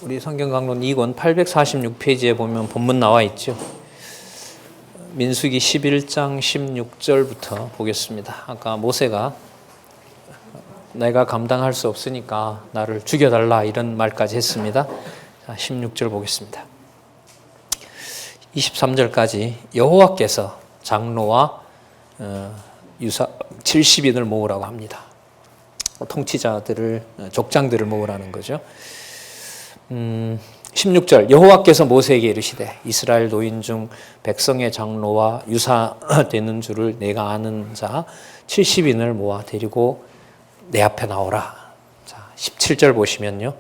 우리 성경강론 2권 846페이지에 보면 본문 나와 있죠. 민수기 11장 16절부터 보겠습니다. 아까 모세가 내가 감당할 수 없으니까 나를 죽여달라 이런 말까지 했습니다. 자, 16절 보겠습니다. 23절까지 여호와께서 장로와 유사 70인을 모으라고 합니다. 통치자들을, 족장들을 모으라는 거죠. 16절 여호와께서 모세에게 이르시되 이스라엘 노인 중 백성의 장로와 유사되는 줄을 내가 아는 자 70인을 모아 데리고 내 앞에 나오라. 자, 17절 보시면요.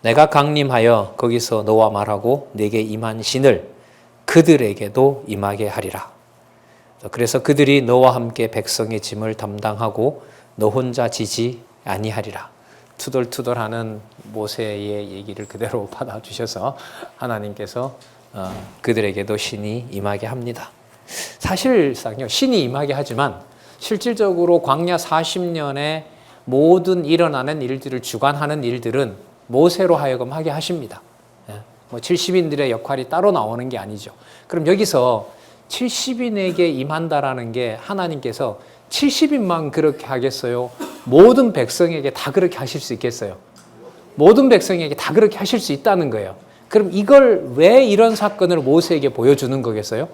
내가 강림하여 거기서 너와 말하고 내게 임한 신을 그들에게도 임하게 하리라. 그래서 그들이 너와 함께 백성의 짐을 담당하고 너 혼자 지지 아니하리라. 투덜투덜하는 모세의 얘기를 그대로 받아주셔서 하나님께서 그들에게도 신이 임하게 합니다. 사실상요, 신이 임하게 하지만 실질적으로 광야 40년에 모든 일어나는 일들을 주관하는 일들은 모세로 하여금 하게 하십니다. 70인들의 역할이 따로 나오는 게 아니죠. 그럼 여기서 70인에게 임한다라는 게 하나님께서 70인만 그렇게 하겠어요? 모든 백성에게 다 그렇게 하실 수 있겠어요? 모든 백성에게 다 그렇게 하실 수 있다는 거예요. 그럼 이걸 왜 이런 사건을 모세에게 보여주는 거겠어요?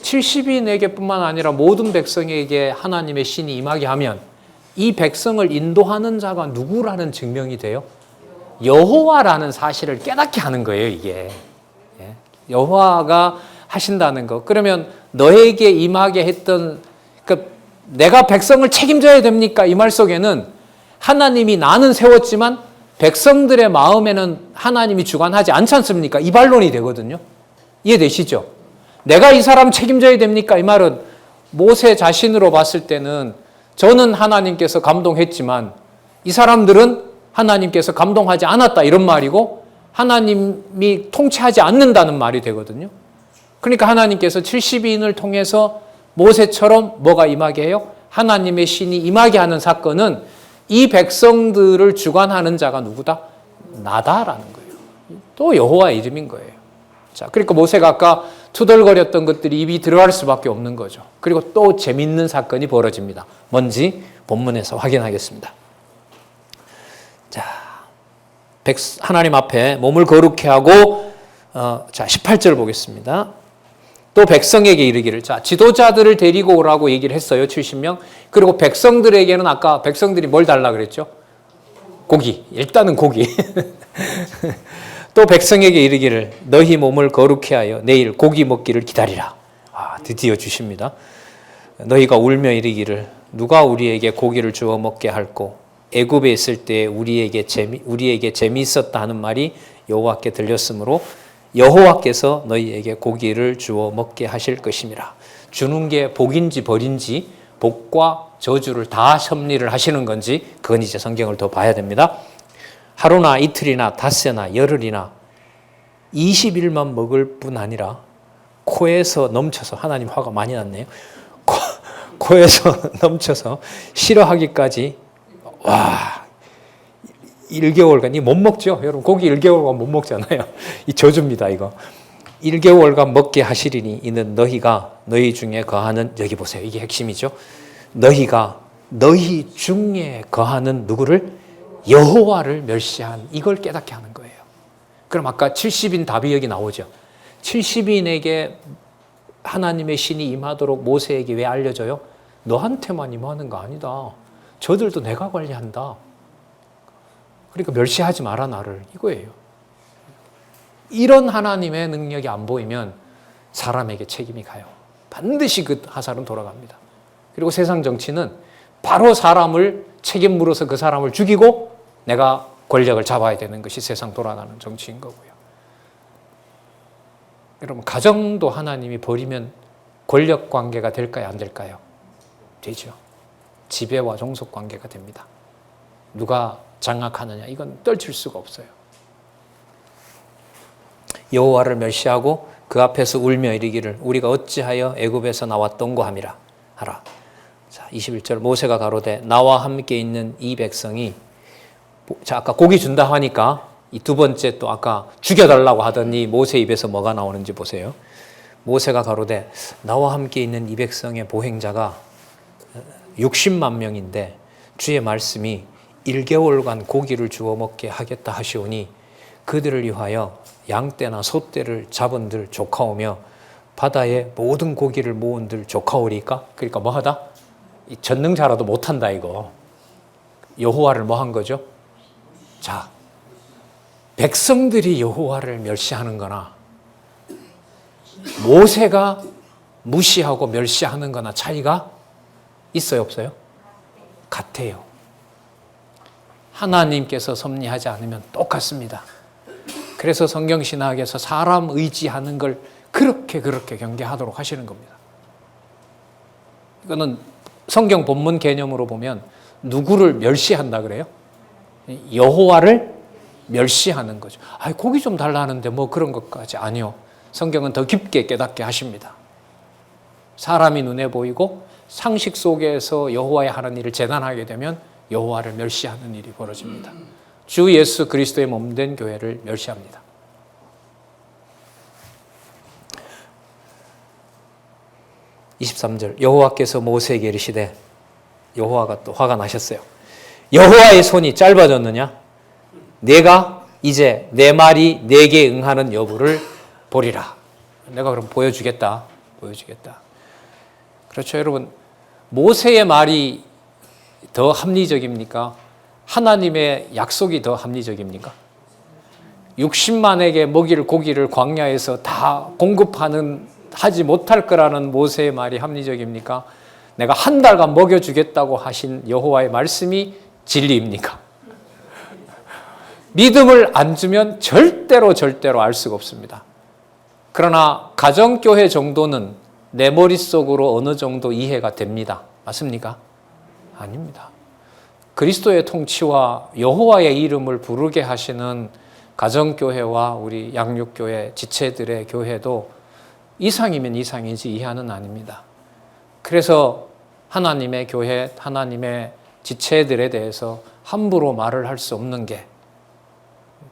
70인에게 뿐만 아니라 모든 백성에게 하나님의 신이 임하게 하면 이 백성을 인도하는 자가 누구라는 증명이 돼요? 여호와라는 사실을 깨닫게 하는 거예요, 이게. 여호와가 하신다는 거. 그러면 너에게 임하게 했던, 그러니까 내가 백성을 책임져야 됩니까? 이 말 속에는 하나님이 나는 세웠지만 백성들의 마음에는 하나님이 주관하지 않지 않습니까? 이 반론이 되거든요. 이해되시죠? 내가 이 사람 책임져야 됩니까? 이 말은 모세 자신으로 봤을 때는 저는 하나님께서 감동했지만 이 사람들은 하나님께서 감동하지 않았다 이런 말이고 하나님이 통치하지 않는다는 말이 되거든요. 그러니까 하나님께서 70인을 통해서 모세처럼 뭐가 임하게 해요? 하나님의 신이 임하게 하는 사건은 이 백성들을 주관하는 자가 누구다? 나다라는 거예요. 또 여호와의 이름인 거예요. 자, 그러니까 모세가 아까 투덜거렸던 것들이 입이 들어갈 수밖에 없는 거죠. 그리고 또 재밌는 사건이 벌어집니다. 뭔지 본문에서 확인하겠습니다. 자, 하나님 앞에 몸을 거룩해 하고 자, 18절 보겠습니다. 또 백성에게 이르기를, 자, 지도자들을 데리고 오라고 얘기를 했어요. 70명. 그리고 백성들에게는 아까 백성들이 뭘 달라 그랬죠? 고기. 일단은 고기. 또 백성에게 이르기를 너희 몸을 거룩해 하여 내일 고기 먹기를 기다리라. 드디어 주십니다. 너희가 울며 이르기를 누가 우리에게 고기를 주어 먹게 할꼬? 애굽에 있을 때 우리에게 재미있었다 하는 말이 여호와께 들렸으므로 여호와께서 너희에게 고기를 주어 먹게 하실 것임이라. 주는 게 복인지 벌인지 복과 저주를 다 섭리를 하시는 건지 그건 이제 성경을 더 봐야 됩니다. 하루나 이틀이나 닷새나 열흘이나 20일만 먹을 뿐 아니라 코에서 넘쳐서, 하나님 화가 많이 났네요. 코에서 넘쳐서 싫어하기까지 1개월간, 이 못 먹죠? 여러분, 고기 1개월간 못 먹잖아요. 이 저주입니다, 이거. 1개월간 먹게 하시리니 이는 너희가 너희 중에 거하는, 여기 보세요. 이게 핵심이죠. 너희가 너희 중에 거하는 누구를? 여호와를 멸시한, 이걸 깨닫게 하는 거예요. 그럼 아까 70인 답이 여기 나오죠. 70인에게 하나님의 신이 임하도록 모세에게 왜 알려줘요? 너한테만 임하는 거 아니다. 저들도 내가 관리한다. 그러니까 멸시하지 마라 나를, 이거예요. 이런 하나님의 능력이 안 보이면 사람에게 책임이 가요. 반드시 그 화살은 돌아갑니다. 그리고 세상 정치는 바로 사람을 책임 물어서 그 사람을 죽이고 내가 권력을 잡아야 되는 것이 세상 돌아가는 정치인 거고요. 여러분, 가정도 하나님이 버리면 권력 관계가 될까요? 안 될까요? 되죠. 지배와 종속 관계가 됩니다. 누가 장악하느냐, 이건 떨칠 수가 없어요. 여호와를 멸시하고 그 앞에서 울며 이르기를 우리가 어찌하여 애굽에서 나왔던고 함이라 하라. 자, 21절 모세가 가로되 나와 함께 있는 이 백성이, 자, 아까 고기 준다 하니까 이 두 번째 또 아까 죽여달라고 하더니 모세 입에서 뭐가 나오는지 보세요. 모세가 가로되 나와 함께 있는 이 백성의 보행자가 60만 명인데 주의 말씀이 1개월간 고기를 주워 먹게 하겠다 하시오니 그들을 위하여 양떼나 소떼를 잡은들 조카오며 바다에 모든 고기를 모은들 조카오리까? 그러니까 뭐하다? 이 전능자라도 못한다 이거. 여호와를 뭐 한 거죠? 자, 백성들이 여호와를 멸시하는 거나 모세가 무시하고 멸시하는 거나 차이가 있어요, 없어요? 같아요. 하나님께서 섭리하지 않으면 똑같습니다. 그래서 성경신학에서 사람 의지하는 걸 그렇게 경계하도록 하시는 겁니다. 이거는 성경 본문 개념으로 보면 누구를 멸시한다 그래요? 여호와를 멸시하는 거죠. 아, 고기 좀 달라 하는데 뭐 그런 것까지 아니요. 성경은 더 깊게 깨닫게 하십니다. 사람이 눈에 보이고 상식 속에서 여호와의 하는 일을 재단하게 되면 여호와를 멸시하는 일이 벌어집니다. 주 예수 그리스도의 몸된 교회를 멸시합니다. (23절) 여호와께서 모세에게 이르시되 여호와가 또 화가 나셨어요. 여호와의 손이 짧아졌느냐? 내가 이제 내 말이 내게 응하는 여부를 보리라. 내가 그럼 보여주겠다. 그렇죠, 여러분. 모세의 말이 더 합리적입니까? 하나님의 약속이 더 합리적입니까? 60만에게 먹일 고기를 광야에서 다 하지 못할 거라는 모세의 말이 합리적입니까? 내가 한 달간 먹여주겠다고 하신 여호와의 말씀이 진리입니까? 믿음을 안 주면 절대로 알 수가 없습니다. 그러나 가정교회 정도는 내 머릿속으로 어느 정도 이해가 됩니다. 맞습니까? 아닙니다. 그리스도의 통치와 여호와의 이름을 부르게 하시는 가정교회와 우리 양육교회, 지체들의 교회도 이상이면 이상이지 이하는 아닙니다. 그래서 하나님의 교회, 하나님의 지체들에 대해서 함부로 말을 할 수 없는 게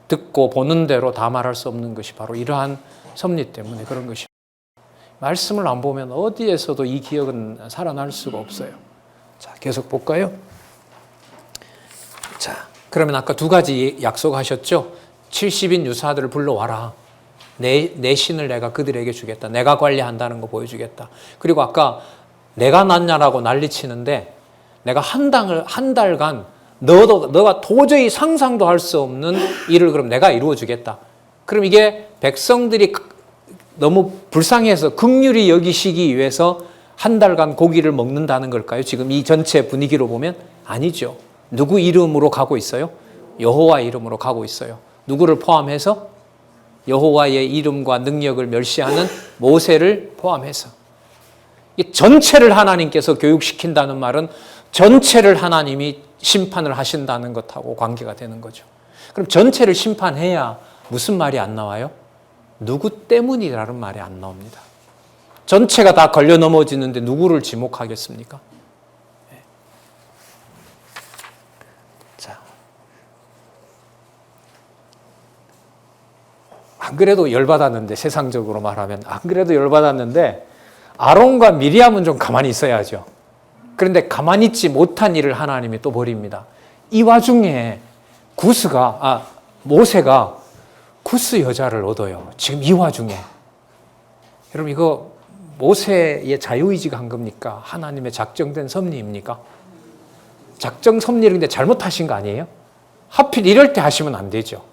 듣고 보는 대로 다 말할 수 없는 것이 바로 이러한 섭리 때문에 그런 것입니다. 말씀을 안 보면 어디에서도 이 기억은 살아날 수가 없어요. 자, 계속 볼까요? 자, 그러면 아까 두 가지 약속하셨죠? 70인 유사들을 불러와라. 내 신을 내가 그들에게 주겠다. 내가 관리한다는 거 보여주겠다. 그리고 아까 내가 낫냐라고 난리치는데 내가 한 달간 너가 도저히 상상도 할 수 없는 일을 그럼 내가 이루어 주겠다. 그럼 이게 백성들이 너무 불쌍해서 긍휼히 여기시기 위해서 한 달간 고기를 먹는다는 걸까요? 지금 이 전체 분위기로 보면 아니죠. 누구 이름으로 가고 있어요? 여호와 이름으로 가고 있어요. 누구를 포함해서? 여호와의 이름과 능력을 멸시하는 모세를 포함해서. 이 전체를 하나님께서 교육시킨다는 말은 전체를 하나님이 심판을 하신다는 것하고 관계가 되는 거죠. 그럼 전체를 심판해야 무슨 말이 안 나와요? 누구 때문이라는 말이 안 나옵니다. 전체가 다 걸려 넘어지는데 누구를 지목하겠습니까? 네. 자, 안 그래도 열받았는데, 세상적으로 말하면 안 그래도 열받았는데 아론과 미리암은 좀 가만히 있어야죠. 그런데 가만히 있지 못한 일을 하나님이 또 벌입니다. 이 와중에 모세가 구스 여자를 얻어요. 지금 이 와중에. 여러분, 이거 모세의 자유의지가 한 겁니까? 하나님의 작정된 섭리입니까? 작정 섭리인데 잘못하신 거 아니에요? 하필 이럴 때 하시면 안 되죠.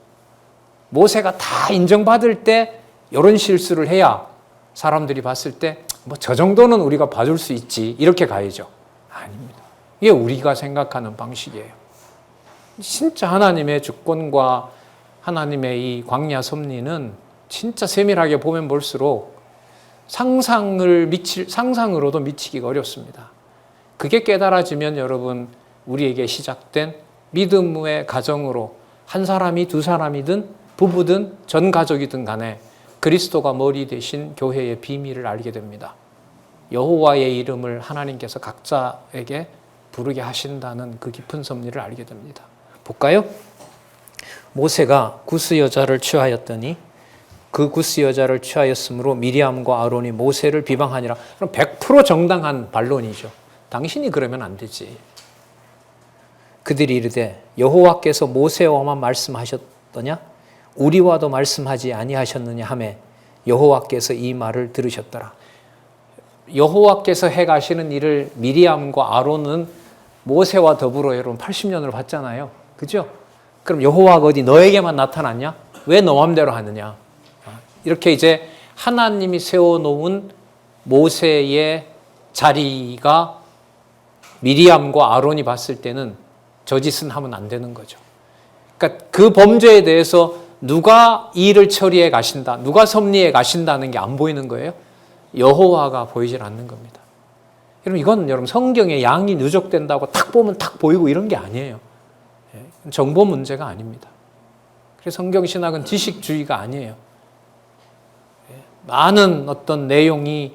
모세가 다 인정받을 때 이런 실수를 해야 사람들이 봤을 때 뭐 저 정도는 우리가 봐줄 수 있지 이렇게 가야죠. 아닙니다. 이게 우리가 생각하는 방식이에요. 진짜 하나님의 주권과 하나님의 이 광야 섭리는 진짜 세밀하게 보면 볼수록 상상으로도 미치기가 어렵습니다. 그게 깨달아지면 여러분, 우리에게 시작된 믿음의 가정으로 한 사람이 두 사람이든 부부든 전 가족이든 간에 그리스도가 머리 되신 교회의 비밀을 알게 됩니다. 여호와의 이름을 하나님께서 각자에게 부르게 하신다는 그 깊은 섭리를 알게 됩니다. 볼까요? 모세가 구스 여자를 취하였더니 그 구스 여자를 취하였으므로 미리암과 아론이 모세를 비방하니라. 그럼 100% 정당한 반론이죠. 당신이 그러면 안 되지. 그들이 이르되 여호와께서 모세와만 말씀하셨더냐? 우리와도 말씀하지 아니하셨느냐 하매 여호와께서 이 말을 들으셨더라. 여호와께서 해가시는 일을 미리암과 아론은 모세와 더불어 여러분 80년을 봤잖아요. 그죠? 그럼 여호와가 어디 너에게만 나타났냐? 왜 너 맘대로 하느냐? 이렇게 이제 하나님이 세워놓은 모세의 자리가 미리암과 아론이 봤을 때는 저 짓은 하면 안 되는 거죠. 그러니까 그 범죄에 대해서 누가 일을 처리해 가신다, 누가 섭리해 가신다는 게 안 보이는 거예요. 여호와가 보이질 않는 겁니다. 여러분 이건 여러분 성경에 양이 누적된다고 탁 보면 탁 보이고 이런 게 아니에요. 정보 문제가 아닙니다. 그래서 성경신학은 지식주의가 아니에요. 많은 어떤 내용이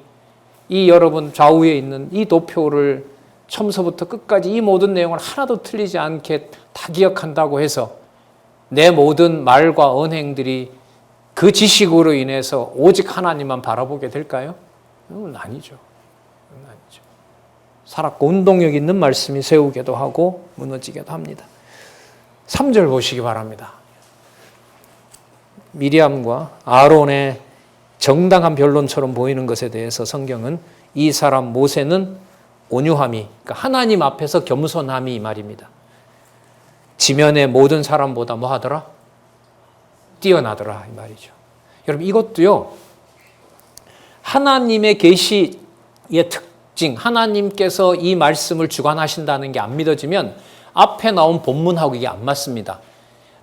이 여러분 좌우에 있는 이 도표를 처음서부터 끝까지 이 모든 내용을 하나도 틀리지 않게 다 기억한다고 해서 내 모든 말과 언행들이 그 지식으로 인해서 오직 하나님만 바라보게 될까요? 그건 아니죠. 그건 아니죠. 살았고 운동력 있는 말씀이 세우기도 하고 무너지기도 합니다. 3절 보시기 바랍니다. 미리암과 아론의 정당한 변론처럼 보이는 것에 대해서 성경은 이 사람 모세는 온유함이, 그러니까 하나님 앞에서 겸손함이 이 말입니다. 지면의 모든 사람보다 뭐 하더라? 뛰어나더라 이 말이죠. 여러분 이것도요. 하나님의 계시의 특징, 하나님께서 이 말씀을 주관하신다는 게 안 믿어지면 앞에 나온 본문하고 이게 안 맞습니다.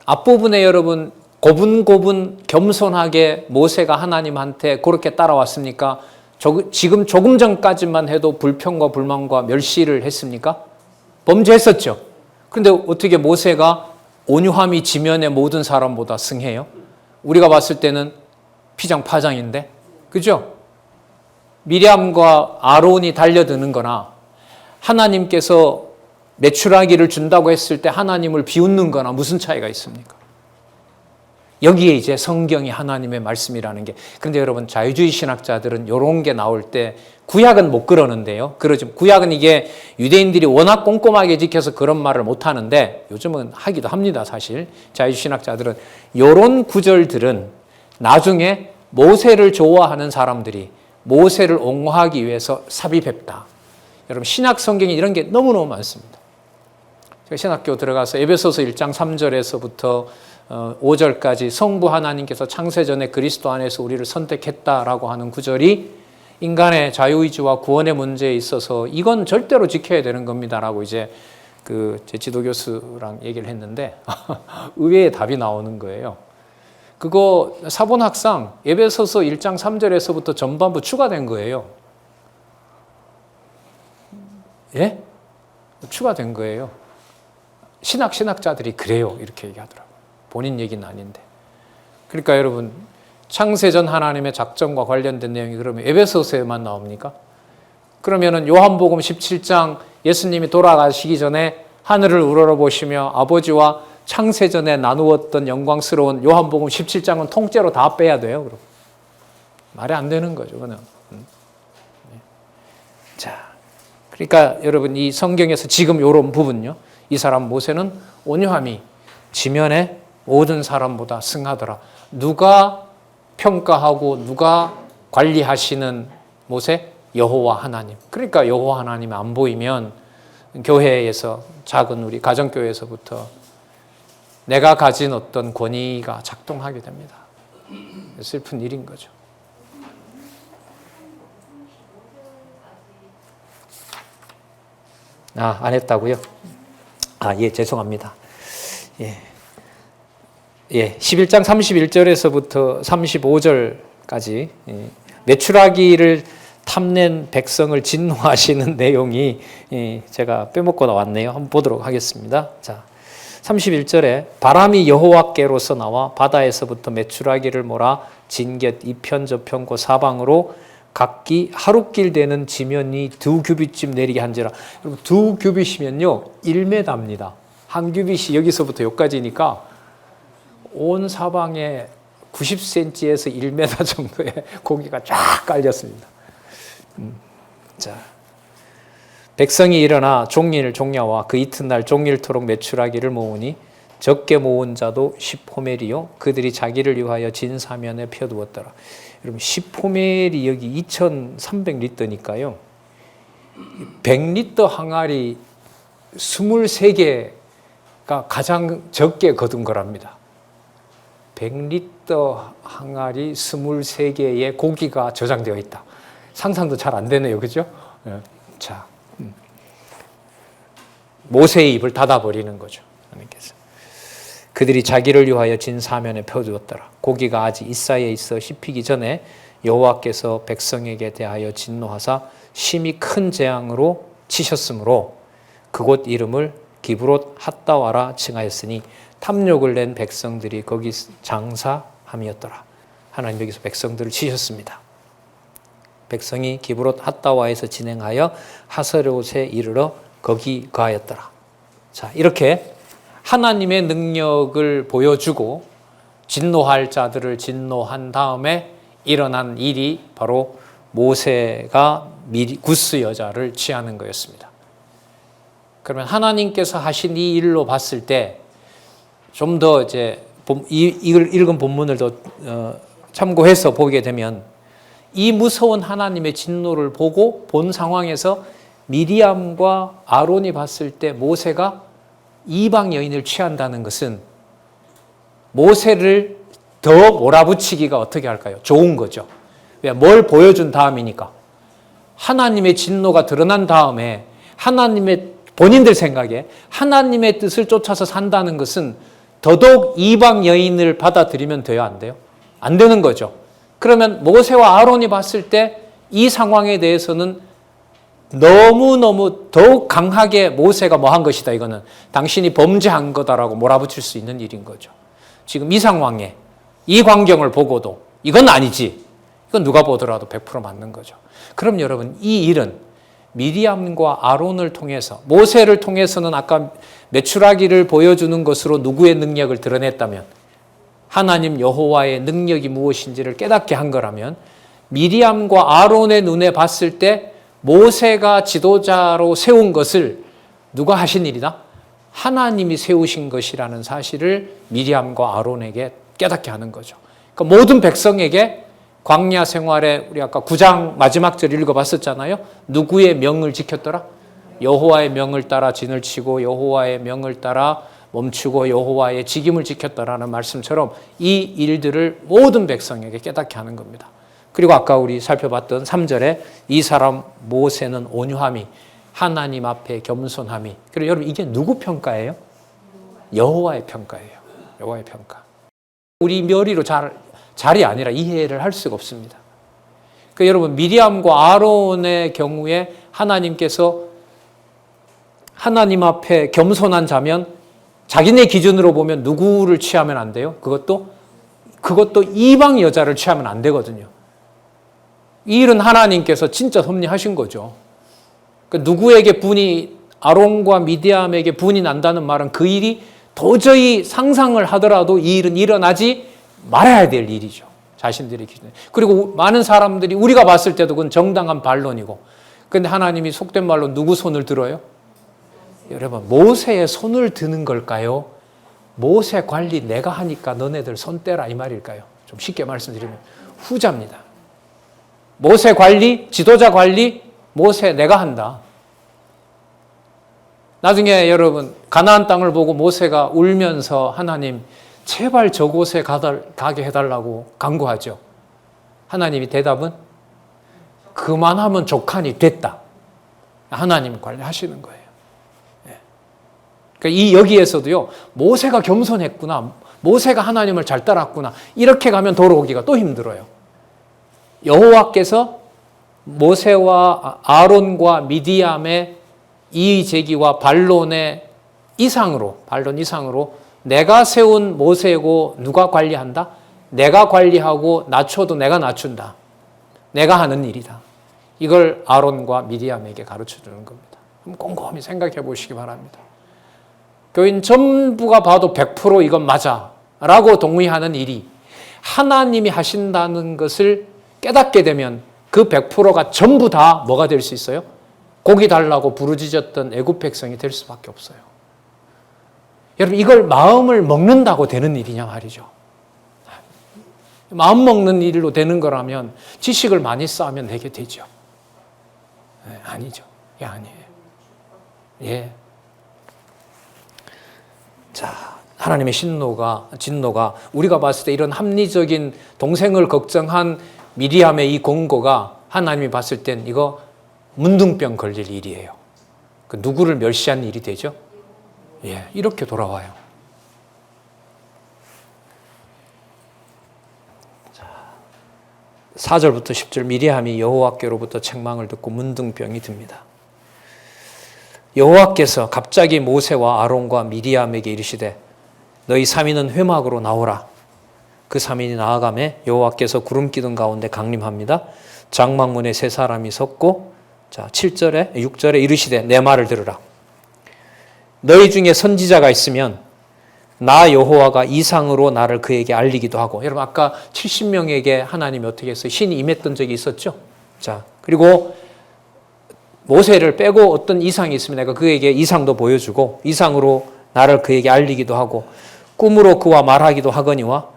앞부분에 여러분 고분고분 겸손하게 모세가 하나님한테 그렇게 따라왔습니까? 지금 조금 전까지만 해도 불평과 불만과 멸시를 했습니까? 범죄했었죠. 그런데 어떻게 모세가 온유함이 지면의 모든 사람보다 승해요? 우리가 봤을 때는 피장파장인데, 그죠? 미리암과 아론이 달려드는 거나 하나님께서 메추라기를 준다고 했을 때 하나님을 비웃는 거나 무슨 차이가 있습니까? 여기에 이제 성경이 하나님의 말씀이라는 게. 그런데 여러분 자유주의 신학자들은 이런 게 나올 때 구약은 못 그러는데요. 그러죠. 구약은 이게 유대인들이 워낙 꼼꼼하게 지켜서 그런 말을 못 하는데 요즘은 하기도 합니다. 사실 자유주의 신학자들은 이런 구절들은 나중에 모세를 좋아하는 사람들이 모세를 옹호하기 위해서 삽입했다. 여러분 신약 성경에 이런 게 너무너무 많습니다. 제가 신학교 들어가서 에베소서 1장 3절에서부터 5절까지 성부 하나님께서 창세전에 그리스도 안에서 우리를 선택했다라고 하는 구절이 인간의 자유의지와 구원의 문제에 있어서 이건 절대로 지켜야 되는 겁니다라고 이제 제 지도교수랑 얘기를 했는데 의외의 답이 나오는 거예요. 그거 사본학상 에베소서 1장 3절에서부터 전반부 추가된 거예요. 예? 추가된 거예요. 신학자들이 그래요. 이렇게 얘기하더라고요. 본인 얘기는 아닌데. 그러니까 여러분 창세전 하나님의 작정과 관련된 내용이 그러면 에베소서에만 나옵니까? 그러면은 요한복음 17장 예수님이 돌아가시기 전에 하늘을 우러러보시며 아버지와 창세전에 나누었던 영광스러운 요한복음 17장은 통째로 다 빼야 돼요. 그럼 말이 안 되는 거죠. 그냥. 자, 그러니까 여러분 이 성경에서 지금 이런 부분요. 이 사람 모세는 온유함이 지면에 모든 사람보다 승하더라. 누가 평가하고 누가 관리하시는 모세? 여호와 하나님. 그러니까 여호와 하나님이 안 보이면 교회에서 작은 우리 가정교회에서부터 내가 가진 어떤 권위가 작동하게 됩니다. 슬픈 일인 거죠. 안 했다고요? 예, 죄송합니다. 예, 11장 31절에서부터 35절까지 메추라기를 탐낸 백성을 진노하시는 내용이 제가 빼먹고 나왔네요. 한번 보도록 하겠습니다. 자, 31절에 바람이 여호와께로서 나와 바다에서부터 메추라기를 몰아 진곁 이편 저편고 사방으로 각기 하루길 되는 지면이 2규빗쯤 내리게 한지라. 여러분 2규빗이면요 1m입니다. 한 규빗이 여기서부터 여기까지니까 온 사방에 90cm에서 1m 정도의 고기가 쫙 깔렸습니다. 자, 백성이 일어나 종일 종야와 그 이튿날 종일토록 메추라기를 모으니 적게 모은 자도 10호멜이요 그들이 자기를 위하여 진 사면에 펴두었더라. 여러분 10호멜이 여기 2300리터니까요. 100리터 항아리 23개가 가장 적게 거둔 거랍니다. 100리터 항아리 23개의 고기가 저장되어 있다. 상상도 잘 안 되네요. 그죠? 자, 모세의 입을 닫아버리는 거죠. 하나님께서. 그들이 자기를 위하여 진 사면에 펴두었더라. 고기가 아직 이사에 있어 씹히기 전에 여호와께서 백성에게 대하여 진노하사 심히 큰 재앙으로 치셨으므로 그곳 이름을 기브롯 핫다와라 칭하였으니 탐욕을 낸 백성들이 거기 장사함이었더라. 하나님 여기서 백성들을 치셨습니다. 백성이 기브롯 핫다와에서 진행하여 하세롯에 이르러 거기 거하였더라. 자, 이렇게 하나님의 능력을 보여주고 진노할 자들을 진노한 다음에 일어난 일이 바로 모세가 구스 여자를 취하는 거였습니다. 그러면 하나님께서 하신 이 일로 봤을 때 좀 더 이제 이걸 읽은 본문을 더 참고해서 보게 되면 이 무서운 하나님의 진노를 보고 본 상황에서 미리암과 아론이 봤을 때 모세가 이방 여인을 취한다는 것은 모세를 더 몰아붙이기가 어떻게 할까요? 좋은 거죠. 왜? 뭘 보여준 다음이니까. 하나님의 진노가 드러난 다음에 하나님의 본인들 생각에 하나님의 뜻을 쫓아서 산다는 것은 더더욱 이방 여인을 받아들이면 돼요? 안 돼요? 안 되는 거죠. 그러면 모세와 아론이 봤을 때 이 상황에 대해서는 너무너무 더욱 강하게 모세가 뭐 한 것이다. 이거는 당신이 범죄한 거다라고 몰아붙일 수 있는 일인 거죠. 지금 이 상황에 이 광경을 보고도 이건 아니지. 이건 누가 보더라도 100% 맞는 거죠. 그럼 여러분 이 일은 미리암과 아론을 통해서 모세를 통해서는 아까 메추라기를 보여주는 것으로 누구의 능력을 드러냈다면 하나님 여호와의 능력이 무엇인지를 깨닫게 한 거라면 미리암과 아론의 눈에 봤을 때 모세가 지도자로 세운 것을 누가 하신 일이다? 하나님이 세우신 것이라는 사실을 미리암과 아론에게 깨닫게 하는 거죠. 그러니까 모든 백성에게 광야 생활에 우리 아까 9장 마지막 절 읽어봤었잖아요. 누구의 명을 지켰더라? 여호와의 명을 따라 진을 치고 여호와의 명을 따라 멈추고 여호와의 직임을 지켰다라는 말씀처럼 이 일들을 모든 백성에게 깨닫게 하는 겁니다. 그리고 아까 우리 살펴봤던 3절에 이 사람 모세는 온유함이 하나님 앞에 겸손함이. 그리고 여러분 이게 누구 평가예요? 여호와의 평가예요. 여호와의 평가. 우리 멸의로 잘이 아니라 이해를 할 수가 없습니다. 그러니까 여러분 미리암과 아론의 경우에 하나님께서 하나님 앞에 겸손한 자면 자기네 기준으로 보면 누구를 취하면 안 돼요? 그것도 이방 여자를 취하면 안 되거든요. 이 일은 하나님께서 진짜 섭리하신 거죠. 그러니까 누구에게 분이 아론과 미디암에게 분이 난다는 말은 그 일이 도저히 상상을 하더라도 이 일은 일어나지 말아야 될 일이죠. 자신들의 기준에. 그리고 많은 사람들이 우리가 봤을 때도 그건 정당한 반론이고. 그런데 하나님이 속된 말로 누구 손을 들어요? 여러분 모세의 손을 드는 걸까요? 모세 관리 내가 하니까 너네들 손 떼라 이 말일까요? 좀 쉽게 말씀드리면 후자입니다. 모세 관리, 지도자 관리, 모세 내가 한다. 나중에 여러분 가나안 땅을 보고 모세가 울면서 하나님 제발 저곳에 가게 해달라고 간구하죠. 하나님이 대답은 그만하면 족하니 됐다. 하나님 관리하시는 거예요. 그러니까 여기에서도요, 모세가 겸손했구나, 모세가 하나님을 잘 따랐구나, 이렇게 가면 돌아오기가 또 힘들어요. 여호와께서 모세와 아론과 미디암의 이의 제기와 반론 이상으로 내가 세운 모세고 누가 관리한다? 내가 관리하고 낮춰도 내가 낮춘다. 내가 하는 일이다. 이걸 아론과 미디암에게 가르쳐 주는 겁니다. 한번 꼼꼼히 생각해 보시기 바랍니다. 교인 전부가 봐도 100% 이건 맞아. 라고 동의하는 일이 하나님이 하신다는 것을 깨닫게 되면 그 100%가 전부 다 뭐가 될 수 있어요? 고기 달라고 부르짖었던 애굽 백성이 될 수밖에 없어요. 여러분, 이걸 마음을 먹는다고 되는 일이냐 말이죠. 마음 먹는 일로 되는 거라면 지식을 많이 쌓으면 되게 되죠. 네, 아니죠. 예, 아니에요. 예. 자, 하나님의 진노가 우리가 봤을 때 이런 합리적인 동생을 걱정한 미리암의 이 공고가 하나님이 봤을 땐 이거 문둥병 걸릴 일이에요. 그 누구를 멸시한 일이 되죠? 예, 이렇게 돌아와요. 자, 4절부터 10절 미리암이 여호와께로부터 책망을 듣고 문둥병이 듭니다. 여호와께서 갑자기 모세와 아론과 미리암에게 이르시되 너희 3인은 회막으로 나오라. 그 3인이 나아가매 여호와께서 구름 기둥 가운데 강림합니다. 장막문에 세 사람이 섰고, 자 7절에 6절에 이르시되 내 말을 들으라. 너희 중에 선지자가 있으면 나 여호와가 이상으로 나를 그에게 알리기도 하고. 여러분 아까 70명에게 하나님이 어떻게 했어요? 신이 임했던 적이 있었죠. 자 그리고 모세를 빼고 어떤 이상이 있으면 내가 그에게 이상도 보여주고 이상으로 나를 그에게 알리기도 하고 꿈으로 그와 말하기도 하거니와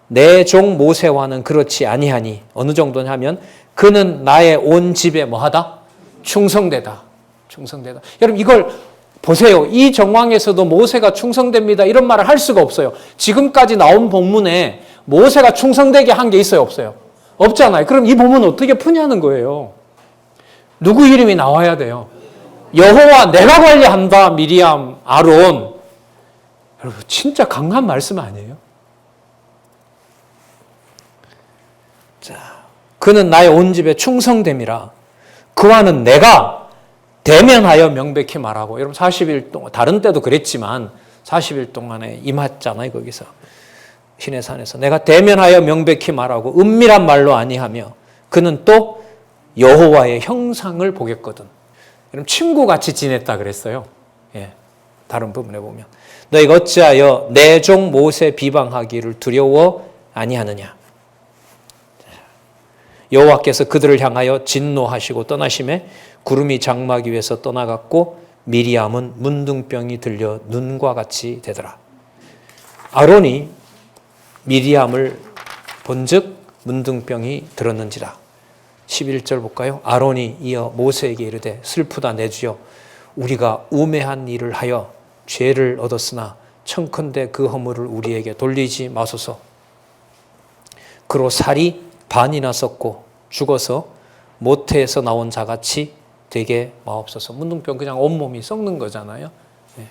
내 종 모세와는 그렇지 아니하니. 어느 정도냐 하면 그는 나의 온 집에 뭐하다? 충성되다. 충성되다. 여러분 이걸 보세요. 이 정황에서도 모세가 충성됩니다. 이런 말을 할 수가 없어요. 지금까지 나온 본문에 모세가 충성되게 한 게 있어요? 없어요? 없잖아요. 그럼 이 본문 어떻게 푸냐는 거예요. 누구 이름이 나와야 돼요? 여호와 내가 관리한다. 미리암, 아론. 여러분 진짜 강한 말씀 아니에요? 자, 그는 나의 온 집에 충성됨이라. 그와는 내가 대면하여 명백히 말하고. 여러분 40일 동안 다른 때도 그랬지만 40일 동안에 임했잖아요. 거기서 신의 산에서 내가 대면하여 명백히 말하고 은밀한 말로 아니하며 그는 또 여호와의 형상을 보겠거든. 여러분 친구같이 지냈다 그랬어요. 예, 다른 부분에 보면 너희가 어찌하여 내 종 모세 비방하기를 두려워 아니하느냐. 여호와께서 그들을 향하여 진노하시고 떠나심에 구름이 장막 위에서 떠나갔고 미리암은 문둥병이 들려 눈과 같이 되더라. 아론이 미리암을 본즉 문둥병이 들었는지라. 11절 볼까요? 아론이 이어 모세에게 이르되 슬프다 내 주여 우리가 우매한 일을 하여 죄를 얻었으나 청컨대 그 허물을 우리에게 돌리지 마소서. 그로 살이 반이나 썩고 죽어서 모태에서 나온 자같이 되게 마옵소서. 문둥병 그냥 온몸이 썩는 거잖아요. 네.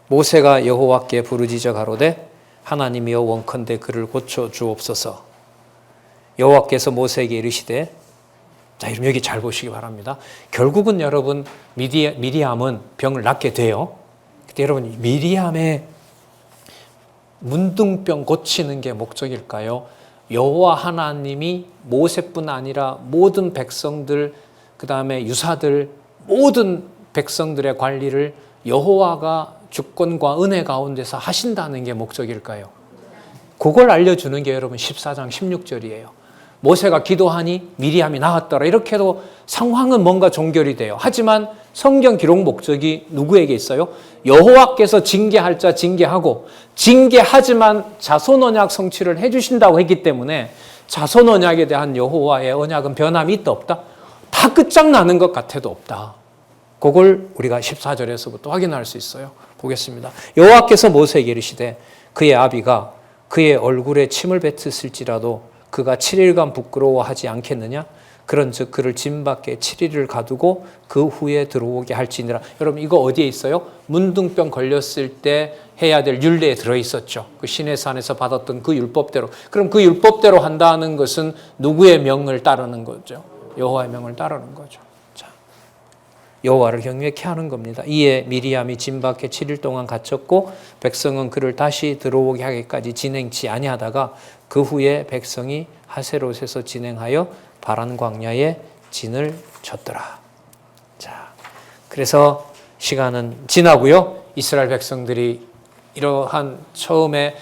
모세가 여호와께 부르짖어 가로되 하나님이여 원컨대 그를 고쳐 주옵소서. 여호와께서 모세에게 이르시되, 자 이러면 여기 잘 보시기 바랍니다. 결국은 여러분 미리암은 병을 낫게 돼요. 근데 여러분 미리암의 문둥병 고치는 게 목적일까요? 여호와 하나님이 모세뿐 아니라 모든 백성들, 그 다음에 유사들, 모든 백성들의 관리를 여호와가 주권과 은혜 가운데서 하신다는 게 목적일까요? 그걸 알려주는 게 여러분 14장 16절이에요. 모세가 기도하니 미리암이 나았더라. 이렇게 해도 상황은 뭔가 종결이 돼요. 하지만 성경 기록 목적이 누구에게 있어요? 여호와께서 징계할 자 징계하고 징계하지만 자손 언약 성취를 해주신다고 했기 때문에 자손 언약에 대한 여호와의 언약은 변함이 있다 없다? 다 끝장나는 것 같아도 없다. 그걸 우리가 14절에서부터 확인할 수 있어요. 보겠습니다. 여호와께서 모세에게 이르시되 그의 아비가 그의 얼굴에 침을 뱉었을지라도 그가 7일간 부끄러워하지 않겠느냐? 그런즉 그를 진 밖에 7일을 가두고 그 후에 들어오게 할지니라. 여러분 이거 어디에 있어요? 문둥병 걸렸을 때 해야 될 율례에 들어있었죠. 그 시내 산에서 받았던 그 율법대로. 그럼 그 율법대로 한다는 것은 누구의 명을 따르는 거죠? 여호와의 명을 따르는 거죠. 자, 여호와를 경외케 하는 겁니다. 이에 미리암이 진 밖에 7일 동안 갇혔고 백성은 그를 다시 들어오게 하기까지 진행치 아니하다가 그 후에 백성이 하세롯에서 진행하여 바란 광야에 진을 쳤더라. 자, 그래서 시간은 지나고요. 이스라엘 백성들이 이러한 처음에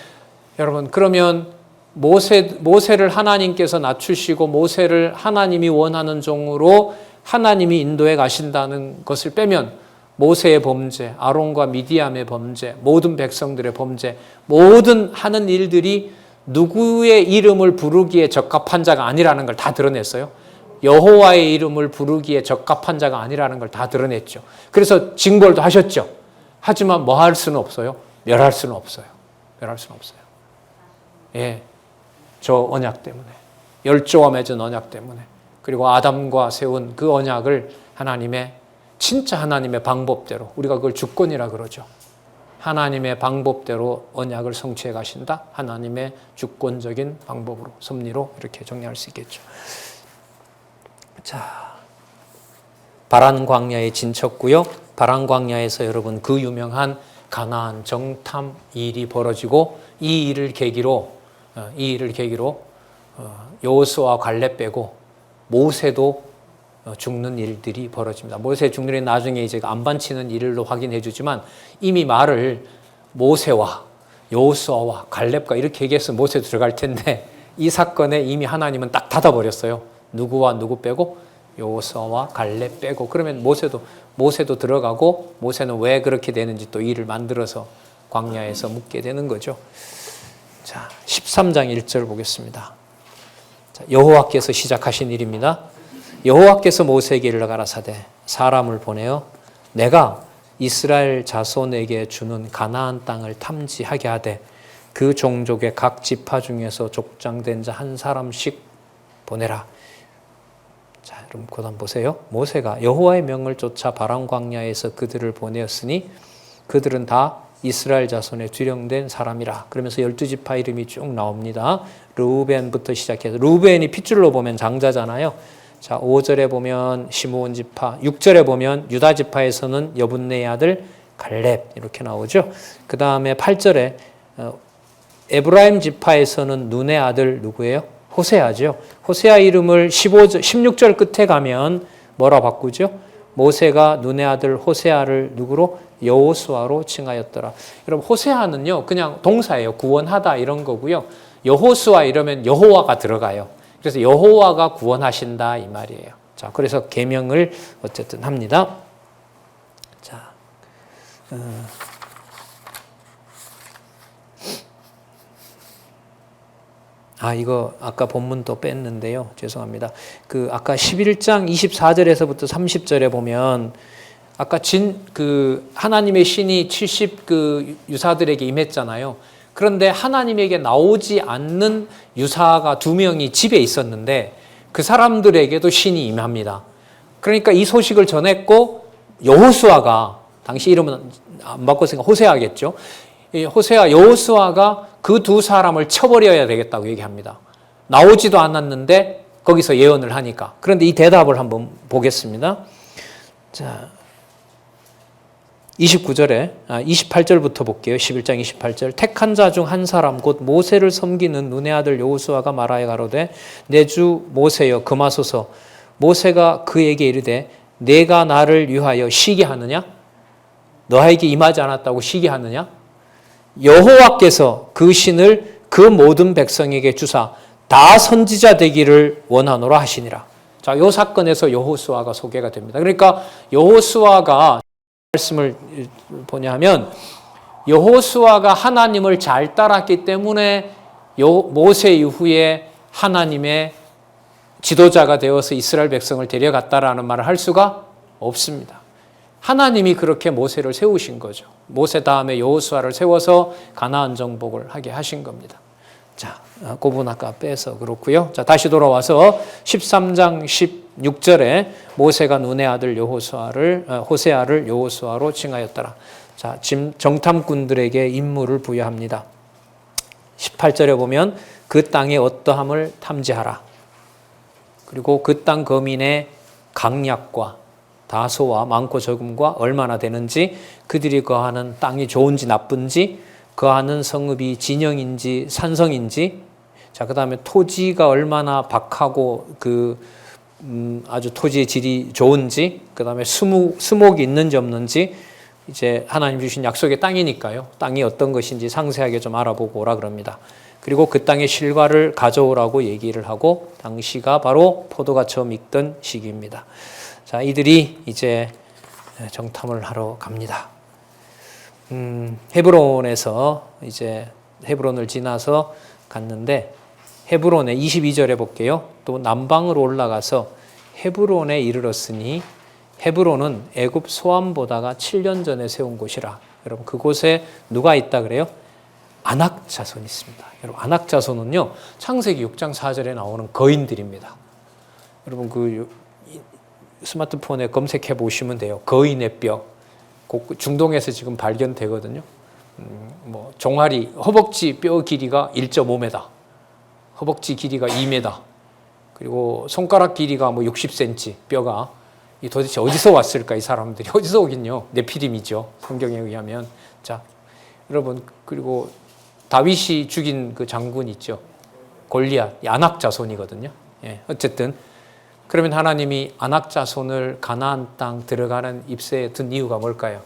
여러분 그러면 모세를 하나님께서 낮추시고 모세를 하나님이 원하는 종으로 하나님이 인도해 가신다는 것을 빼면 모세의 범죄, 아론과 미디암의 범죄, 모든 백성들의 범죄, 모든 하는 일들이 누구의 이름을 부르기에 적합한 자가 아니라는 걸 다 드러냈어요. 여호와의 이름을 부르기에 적합한 자가 아니라는 걸 다 드러냈죠. 그래서 징벌도 하셨죠. 하지만 뭐 할 수는 없어요? 멸할 수는 없어요. 멸할 수는 없어요. 예, 저 언약 때문에, 열조와 맺은 언약 때문에, 그리고 아담과 세운 그 언약을 진짜 하나님의 방법대로, 우리가 그걸 주권이라 그러죠. 하나님의 방법대로 언약을 성취해 가신다. 하나님의 주권적인 방법으로, 섭리로 이렇게 정리할 수 있겠죠. 자, 바란 광야에 진쳤고요. 바란 광야에서 여러분 그 유명한 가나안 정탐 일이 벌어지고 이 일을 계기로 여호수아와 갈렙 빼고 모세도 죽는 일들이 벌어집니다. 모세 죽는 일 나중에 이제 안반 치는 일로 확인해 주지만 이미 말을 모세와 여호수아와 갈렙과 이렇게 얘기해서 모세 들어갈 텐데 이 사건에 이미 하나님은 딱 닫아버렸어요. 누구와 누구 빼고 여호수아와 갈렙 빼고 그러면 모세도 들어가고 모세는 왜 그렇게 되는지 또 일을 만들어서 광야에서 묻게 되는 거죠. 자, 13장 1절 보겠습니다. 자, 여호와께서 시작하신 일입니다. 여호와께서 모세에게 이르러 가라사대 사람을 보내어 내가 이스라엘 자손에게 주는 가나안 땅을 탐지하게 하되 그 종족의 각 지파 중에서 족장된 자 한 사람씩 보내라. 자, 여러분 그다음 보세요. 모세가 여호와의 명을 쫓아 바람 광야에서 그들을 보내었으니 그들은 다 이스라엘 자손의 뒤령된 사람이라. 그러면서 12지파 이름이 쭉 나옵니다. 르우벤부터 시작해서 르우벤이 핏줄로 보면 장자잖아요. 자, 5절에 보면 시므온 지파, 6절에 보면 유다 지파에서는 여분네의 아들 갈렙 이렇게 나오죠. 그 다음에 8절에 에브라임 지파에서는 눈의 아들 누구예요? 호세아죠. 호세아 이름을 16절 끝에 가면 뭐라 바꾸죠? 모세가 눈의 아들 호세아를 누구로? 여호수아로 칭하였더라. 여러분 호세아는요 그냥 동사예요. 구원하다 이런 거고요. 여호수아 이러면 여호와가 들어가요. 그래서 여호와가 구원하신다 이 말이에요. 자, 그래서 계명을 어쨌든 합니다. 자, 이거 아까 본문 또 뺐는데요. 죄송합니다. 그 아까 11장 24절에서부터 30절에 보면 아까 하나님의 신이 70 유사들에게 임했잖아요. 그런데 하나님에게 나오지 않는 유사가 2명이 집에 있었는데 그 사람들에게도 신이 임합니다. 그러니까 이 소식을 전했고 여호수아가 당시 이름은 안 바꿨으니까 호세아겠죠. 호세아 여호수아가 그 2 사람을 쳐버려야 되겠다고 얘기합니다. 나오지도 않았는데 거기서 예언을 하니까. 그런데 이 대답을 한번 보겠습니다. 자, 28절부터 볼게요. 11장 28절. 택한 자 중 한 사람 곧 모세를 섬기는 눈의 아들 여호수아가 말하여 가로되 내 주 모세여 금하소서. 모세가 그에게 이르되 내가 나를 위하여 시기 하느냐? 너에게 임하지 않았다고 시기 하느냐? 여호와께서 그 신을 그 모든 백성에게 주사 다 선지자 되기를 원하노라 하시니라. 자, 이 사건에서 여호수아가 소개가 됩니다. 그러니까 여호수아가 말씀을 보냐면 여호수아가 하나님을 잘 따랐기 때문에 모세 이후에 하나님의 지도자가 되어서 이스라엘 백성을 데려갔다라는 말을 할 수가 없습니다. 하나님이 그렇게 모세를 세우신 거죠. 모세 다음에 여호수아를 세워서 가나안 정복을 하게 하신 겁니다. 자, 그 부분 아까 빼서 그렇고요. 자, 다시 돌아와서 13장 16절에 모세가 눈의 아들 호세아를 여호수아로 칭하였더라. 자, 지금 정탐꾼들에게 임무를 부여합니다. 18절에 보면 그 땅의 어떠함을 탐지하라. 그리고 그 땅 거민의 강약과 다소와 많고 적음과 얼마나 되는지, 그들이 거하는 땅이 좋은지 나쁜지, 거하는 성읍이 진영인지 산성인지, 자, 그 다음에 토지가 얼마나 박하고 아주 토지의 질이 좋은지, 그 다음에 수목이 있는지 없는지, 이제 하나님 주신 약속의 땅이니까요. 땅이 어떤 것인지 상세하게 좀 알아보고 오라 그럽니다. 그리고 그 땅의 실과를 가져오라고 얘기를 하고 당시가 바로 포도가 처음 익던 시기입니다. 자, 이들이 이제 정탐을 하러 갑니다. 헤브론에서 이제 헤브론을 지나서 갔는데 헤브론의 22절에 볼게요. 또 남방으로 올라가서 헤브론에 이르렀으니 헤브론은 애굽 소암보다가 7년 전에 세운 곳이라. 여러분 그곳에 누가 있다 그래요? 아낙 자손이 있습니다. 여러분 아낙 자손은요 창세기 6장 4절에 나오는 거인들입니다. 여러분 그 스마트폰에 검색해 보시면 돼요. 거인의 뼈. 중동에서 지금 발견되거든요. 뭐 종아리, 허벅지 뼈 길이가 1.5m, 허벅지 길이가 2m, 그리고 손가락 길이가 뭐 60cm 뼈가 이 도대체 어디서 왔을까 이 사람들이 어디서 오긴요? 네피림이죠. 성경에 의하면. 자, 여러분 그리고 다윗이 죽인 그 장군 있죠. 골리앗, 아낙 자손이거든요. 예, 어쨌든 그러면 하나님이 아낙 자손을 가나안 땅 들어가는 입새에 든 이유가 뭘까요?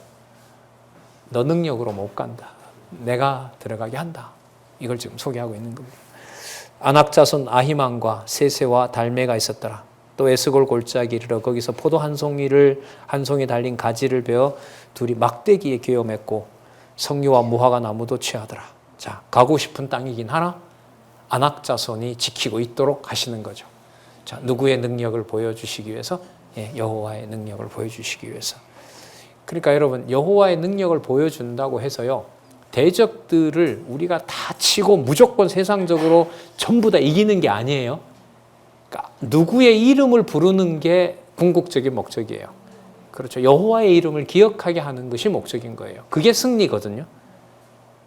너 능력으로 못 간다. 내가 들어가게 한다. 이걸 지금 소개하고 있는 겁니다. 아낙 자손 아히만과 세세와 달메가 있었더라. 또 에스골 골짜기 이르러 거기서 포도 한 송이 달린 가지를 베어 둘이 막대기에 개어 맺고 석류와 무화과 나무도 취하더라. 자, 가고 싶은 땅이긴 하나 아낙 자손이 지키고 있도록 하시는 거죠. 자, 누구의 능력을 보여주시기 위해서? 예, 여호와의 능력을 보여주시기 위해서. 그러니까 여러분 여호와의 능력을 보여준다고 해서요 대적들을 우리가 다 치고 무조건 세상적으로 전부 다 이기는 게 아니에요. 그러니까 누구의 이름을 부르는 게 궁극적인 목적이에요. 그렇죠. 여호와의 이름을 기억하게 하는 것이 목적인 거예요. 그게 승리거든요.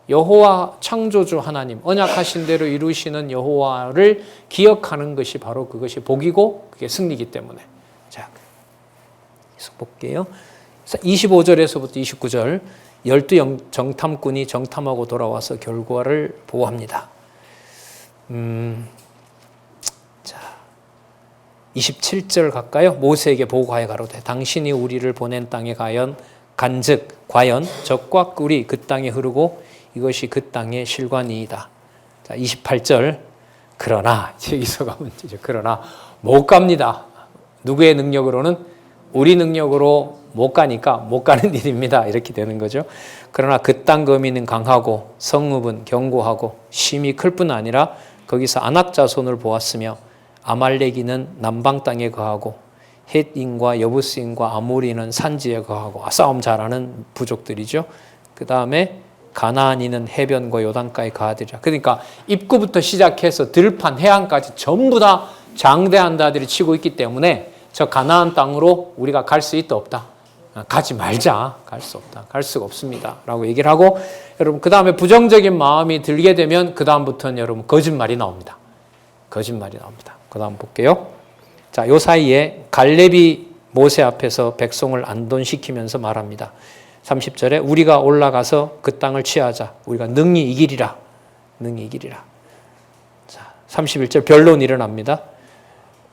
여호와 창조주 하나님, 언약하신 대로 이루시는 여호와를 기억하는 것이 바로 그것이 복이고 그게 승리이기 때문에. 자, 계속 볼게요. 25절에서부터 29절 12 정탐꾼이 정탐하고 돌아와서 결과를 보고합니다. 자, 27절 갈까요? 모세에게 보고하여 가로되 당신이 우리를 보낸 땅에 간즉 과연 적과 꿀이 그 땅에 흐르고 이것이 그 땅의 실관이이다. 자, 28절 그러나 여기서가 문제죠. 그러나 못 갑니다. 누구의 능력으로는? 우리 능력으로 못 가니까 못 가는 일입니다. 이렇게 되는 거죠. 그러나 그 땅 거민은 강하고 성읍은 견고하고 심이 클 뿐 아니라 거기서 아낙 자손을 보았으며 아말렉이는 남방 땅에 거하고 헷인과 여부스인과 아모리는 산지에 거하고 싸움 잘하는 부족들이죠. 그 다음에 가나안이는 해변과 요단가에 거하리라. 그러니까 입구부터 시작해서 들판 해안까지 전부 다 장대한 자들이 치고 있기 때문에 저 가나안 땅으로 우리가 갈 수 있다 없다? 가지 말자. 갈 수 없다. 갈 수가 없습니다. 라고 얘기를 하고 여러분 그 다음에 부정적인 마음이 들게 되면 그 다음부터는 여러분 거짓말이 나옵니다. 거짓말이 나옵니다. 그 다음 볼게요. 자, 요 사이에 갈렙이 모세 앞에서 백성을 안돈시키면서 말합니다. 30절에 우리가 올라가서 그 땅을 취하자. 우리가 능히 이기리라. 능히 이기리라. 자, 31절 변론이 일어납니다.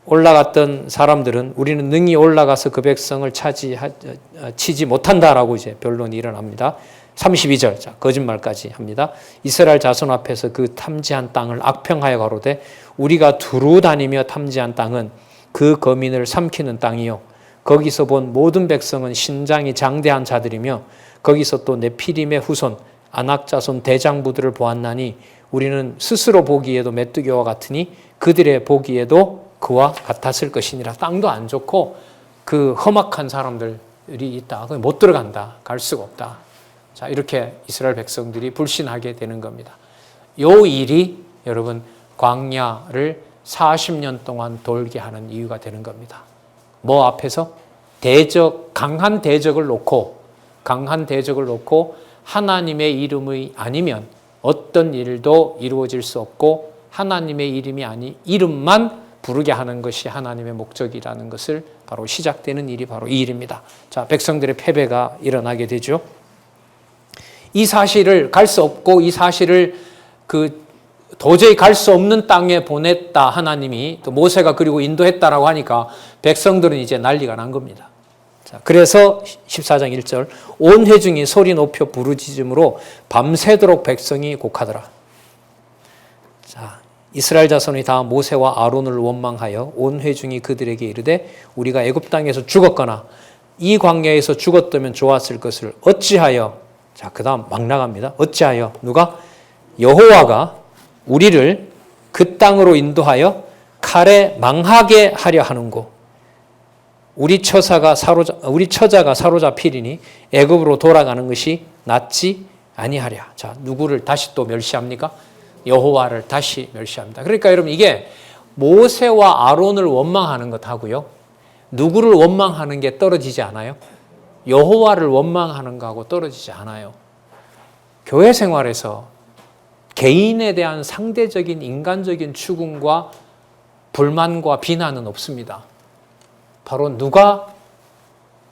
올라갔던 사람들은 우리는 능히 올라가서 그 백성을 치지 못한다라고 이제 변론이 일어납니다. 32절, 자, 거짓말까지 합니다. 이스라엘 자손 앞에서 그 탐지한 땅을 악평하여 가로되 우리가 두루 다니며 탐지한 땅은 그 거민을 삼키는 땅이요. 거기서 본 모든 백성은 신장이 장대한 자들이며 거기서 또 네피림의 후손 아낙 자손 대장부들을 보았나니 우리는 스스로 보기에도 메뚜기와 같으니 그들의 보기에도 그와 같았을 것이니라. 땅도 안 좋고 그 험악한 사람들이 있다. 못 들어간다. 갈 수가 없다. 자, 이렇게 이스라엘 백성들이 불신하게 되는 겁니다. 이 일이 여러분 광야를 40년 동안 돌게 하는 이유가 되는 겁니다. 뭐 앞에서? 강한 대적을 놓고 하나님의 이름이 아니면 어떤 일도 이루어질 수 없고 하나님의 이름만 부르게 하는 것이 하나님의 목적이라는 것을 바로 시작되는 일이 바로 이 일입니다. 자, 백성들의 패배가 일어나게 되죠. 이 사실을 갈 수 없고 이 사실을 도저히 갈 수 없는 땅에 보냈다 하나님이 또 모세가 그리고 인도했다라고 하니까 백성들은 이제 난리가 난 겁니다. 자, 그래서 14장 1절 온 회중이 소리 높여 부르짖음으로 밤새도록 백성이 곡하더라. 자, 이스라엘 자손이 다 모세와 아론을 원망하여 온 회중이 그들에게 이르되 우리가 애굽 땅에서 죽었거나 이 광야에서 죽었다면 좋았을 것을 어찌하여, 자, 그다음 막 나갑니다. 어찌하여 누가? 여호와가 우리를 그 땅으로 인도하여 칼에 망하게 하려 하는고 우리 처자가 사로잡히리니 애굽으로 돌아가는 것이 낫지 아니하랴. 자, 누구를 다시 또 멸시합니까? 여호와를 다시 멸시합니다. 그러니까 여러분 이게 모세와 아론을 원망하는 것하고요, 누구를 원망하는 게 떨어지지 않아요? 여호와를 원망하는 거하고 떨어지지 않아요. 교회 생활에서 개인에 대한 상대적인 인간적인 추궁과 불만과 비난은 없습니다. 바로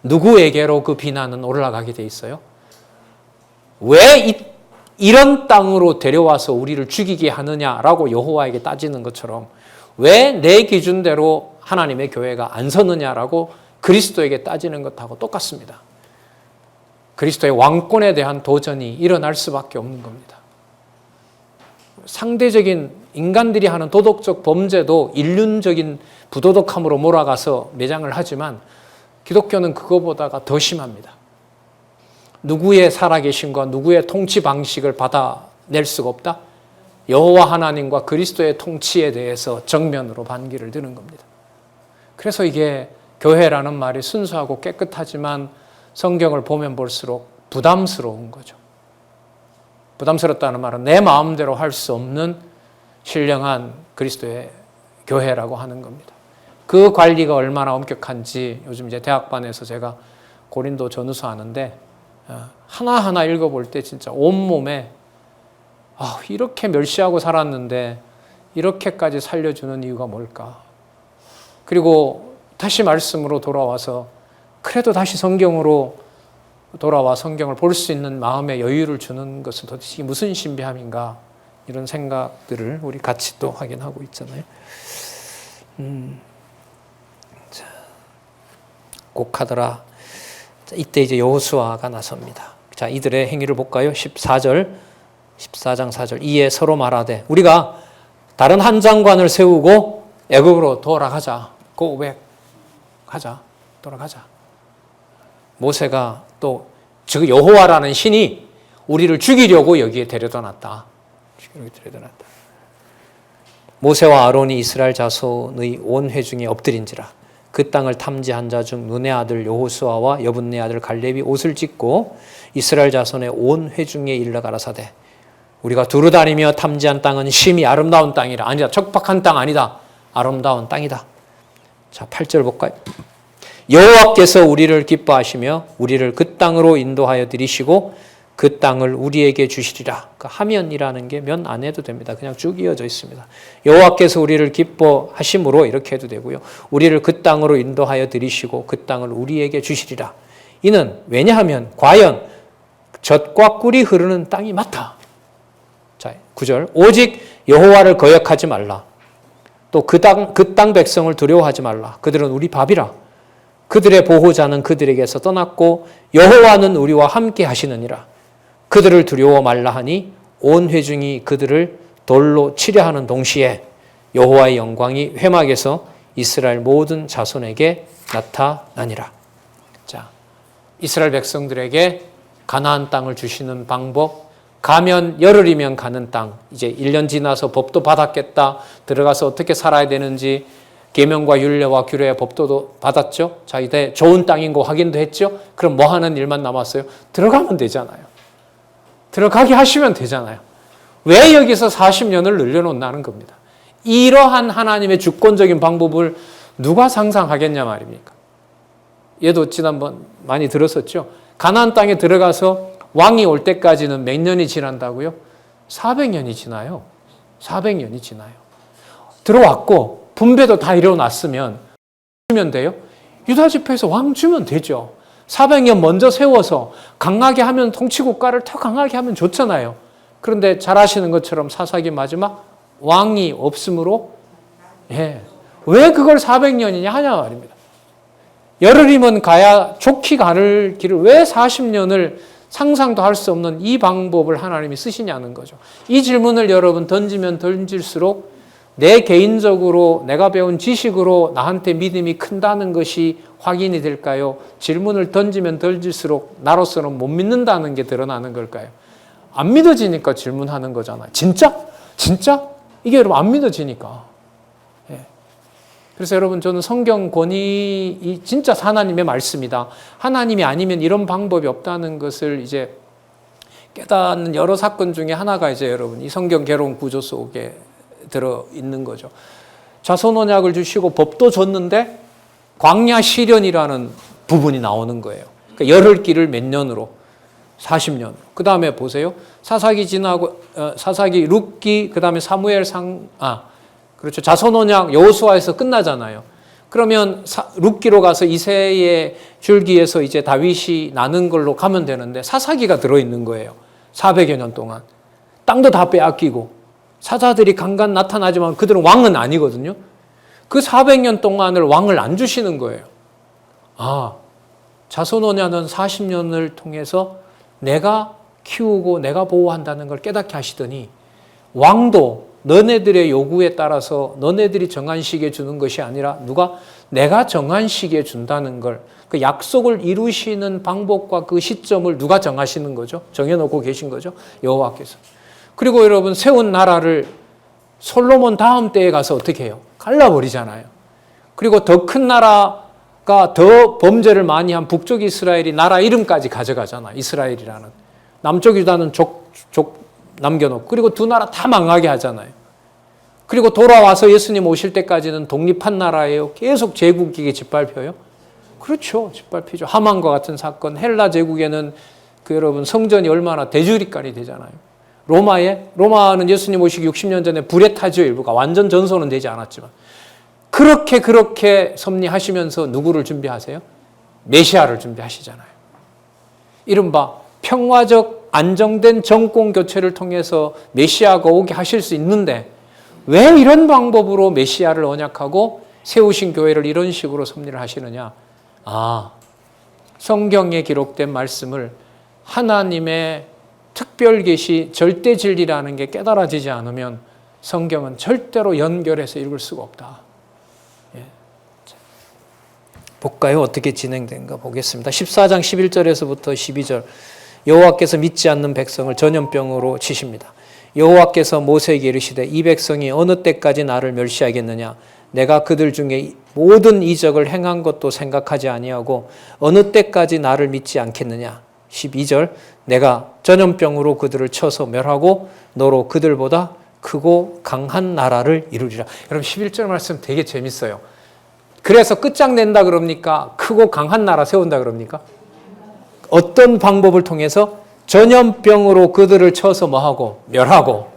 누구에게로 그 비난은 올라가게 돼 있어요? 왜 이런 땅으로 데려와서 우리를 죽이게 하느냐라고 여호와에게 따지는 것처럼 왜 내 기준대로 하나님의 교회가 안 서느냐라고 그리스도에게 따지는 것하고 똑같습니다. 그리스도의 왕권에 대한 도전이 일어날 수밖에 없는 겁니다. 상대적인 인간들이 하는 도덕적 범죄도 인륜적인 부도덕함으로 몰아가서 매장을 하지만 기독교는 그거보다가 더 심합니다. 누구의 살아계심과 누구의 통치 방식을 받아낼 수가 없다? 여호와 하나님과 그리스도의 통치에 대해서 정면으로 반기를 드는 겁니다. 그래서 이게 교회라는 말이 순수하고 깨끗하지만 성경을 보면 볼수록 부담스러운 거죠. 부담스럽다는 말은 내 마음대로 할 수 없는 신령한 그리스도의 교회라고 하는 겁니다. 그 관리가 얼마나 엄격한지 요즘 이제 대학반에서 제가 고린도 전후서 하는데 하나하나 읽어볼 때 진짜 온몸에 이렇게 멸시하고 살았는데 이렇게까지 살려주는 이유가 뭘까? 그리고 다시 말씀으로 돌아와서 그래도 다시 성경으로 돌아와 성경을 볼 수 있는 마음의 여유를 주는 것은 도대체 무슨 신비함인가, 이런 생각들을 우리 같이 또 확인하고 있잖아요. 자, 곡하더라. 자, 이때 이제 여호수아가 나섭니다. 자, 이들의 행위를 볼까요? 14장 4절. 이에 서로 말하되 우리가 다른 한 장관을 세우고 애굽으로 돌아가자. 고백하자. 돌아가자. 모세가 또 즉 여호와라는 신이 우리를 죽이려고 여기에 데려다 놨다. 모세와 아론이 이스라엘 자손의 온 회중에 엎드린지라 그 땅을 탐지한 자 중 눈의 아들 여호수아와 여분네 아들 갈렙이 옷을 찢고 이스라엘 자손의 온 회중에 일러 가라사대 우리가 두루 다니며 탐지한 땅은 심히 아름다운 땅이라. 아니다. 척박한 땅 아니다. 아름다운 땅이다. 자, 8절 볼까요? 여호와께서 우리를 기뻐하시며 우리를 그 땅으로 인도하여 들이시고 그 땅을 우리에게 주시리라. 그 하면이라는 게 면 안 해도 됩니다. 그냥 쭉 이어져 있습니다. 여호와께서 우리를 기뻐하심으로 이렇게 해도 되고요. 우리를 그 땅으로 인도하여 들이시고 그 땅을 우리에게 주시리라. 이는 왜냐하면 과연 젖과 꿀이 흐르는 땅이 맞다. 자, 9절. 오직 여호와를 거역하지 말라. 또 그 땅 백성을 두려워하지 말라. 그들은 우리 밥이라. 그들의 보호자는 그들에게서 떠났고 여호와는 우리와 함께 하시느니라. 그들을 두려워 말라 하니 온 회중이 그들을 돌로 치려 하는 동시에 여호와의 영광이 회막에서 이스라엘 모든 자손에게 나타나니라. 자, 이스라엘 백성들에게 가나안 땅을 주시는 방법, 가면 열흘이면 가는 땅, 이제 1년 지나서 법도 받았겠다, 들어가서 어떻게 살아야 되는지 계명과 율례와 규례의 법도도 받았죠. 자, 이제 좋은 땅인 거 확인도 했죠. 그럼 뭐 하는 일만 남았어요? 들어가면 되잖아요. 들어가게 하시면 되잖아요. 왜 여기서 40년을 늘려놓는다는 겁니다. 이러한 하나님의 주권적인 방법을 누가 상상하겠냐 말입니까? 얘도 지난번 많이 들었었죠. 가나안 땅에 들어가서 왕이 올 때까지는 몇 년이 지난다고요? 400년이 지나요. 400년이 지나요. 들어왔고 분배도 다 이뤄놨으면 주면 돼요? 유다 지파에서 왕 주면 되죠. 400년 먼저 세워서 강하게 하면 통치국가를 더 강하게 하면 좋잖아요. 그런데 잘 아시는 것처럼 사사기 마지막 왕이 없으므로 왜 그걸 400년이냐 하냐 말입니다. 열흘이면 가야 좋게 가를 길을 왜 40년을 상상도 할 수 없는 이 방법을 하나님이 쓰시냐는 거죠. 이 질문을 여러분 던지면 던질수록 내 개인적으로 내가 배운 지식으로 나한테 믿음이 큰다는 것이 확인이 될까요? 질문을 던지면 던질수록 나로서는 못 믿는다는 게 드러나는 걸까요? 안 믿어지니까 질문하는 거잖아요. 진짜? 진짜? 이게 여러분 안 믿어지니까. 예. 그래서 여러분 저는 성경 권위 진짜 하나님의 말씀이다. 하나님이 아니면 이런 방법이 없다는 것을 이제 깨닫는 여러 사건 중에 하나가 이제 여러분 이 성경 개론 구조 속에 들어 있는 거죠. 자손 언약을 주시고 법도 줬는데 광야 시련이라는 부분이 나오는 거예요. 그러니까 열흘길을 몇 년으로? 40년. 그 다음에 보세요. 사사기 지나고 사사기 룻기 그 다음에 사무엘 그렇죠. 자손 언약 여호수아에서 끝나잖아요. 그러면 룻기로 가서 이새의 줄기에서 이제 다윗이 나는 걸로 가면 되는데 사사기가 들어있는 거예요. 400여 년 동안. 땅도 다 빼앗기고 사자들이 간간 나타나지만 그들은 왕은 아니거든요. 그 400년 동안을 왕을 안 주시는 거예요. 자손 언약은 40년을 통해서 내가 키우고 내가 보호한다는 걸 깨닫게 하시더니 왕도 너네들의 요구에 따라서 너네들이 정한 시기에 주는 것이 아니라 내가 정한 시기에 준다는 걸 그 약속을 이루시는 방법과 그 시점을 누가 정하시는 거죠? 정해놓고 계신 거죠? 여호와께서. 그리고 여러분 세운 나라를 솔로몬 다음 때에 가서 어떻게 해요? 갈라버리잖아요. 그리고 더 큰 나라가 더 범죄를 많이 한 북쪽 이스라엘이 나라 이름까지 가져가잖아. 이스라엘이라는. 남쪽 유다는 족 남겨놓고 그리고 두 나라 다 망하게 하잖아요. 그리고 돌아와서 예수님 오실 때까지는 독립한 나라예요. 계속 제국에게 짓밟혀요. 그렇죠. 짓밟히죠. 하만과 같은 사건. 헬라 제국에는 여러분 성전이 얼마나 대주립깔이 되잖아요. 로마는 예수님 오시기 60년 전에 불에 타죠. 일부가. 완전 전소는 되지 않았지만. 그렇게 섭리하시면서 누구를 준비하세요? 메시아를 준비하시잖아요. 이른바 평화적 안정된 정권 교체를 통해서 메시아가 오게 하실 수 있는데 왜 이런 방법으로 메시아를 언약하고 세우신 교회를 이런 식으로 섭리를 하시느냐? 성경에 기록된 말씀을 하나님의 특별 계시, 절대 진리라는 게 깨달아지지 않으면 성경은 절대로 연결해서 읽을 수가 없다. 볼까요? 어떻게 진행된가 보겠습니다. 14장 11절에서부터 12절. 여호와께서 믿지 않는 백성을 전염병으로 치십니다. 여호와께서 모세에게 이르시되 이 백성이 어느 때까지 나를 멸시하겠느냐? 내가 그들 중에 모든 이적을 행한 것도 생각하지 아니하고 어느 때까지 나를 믿지 않겠느냐? 12절. 내가 전염병으로 그들을 쳐서 멸하고 너로 그들보다 크고 강한 나라를 이루리라. 여러분 11절 말씀 되게 재밌어요. 그래서 끝장낸다 그럽니까? 크고 강한 나라 세운다 그럽니까? 어떤 방법을 통해서? 전염병으로 그들을 쳐서 뭐하고? 멸하고.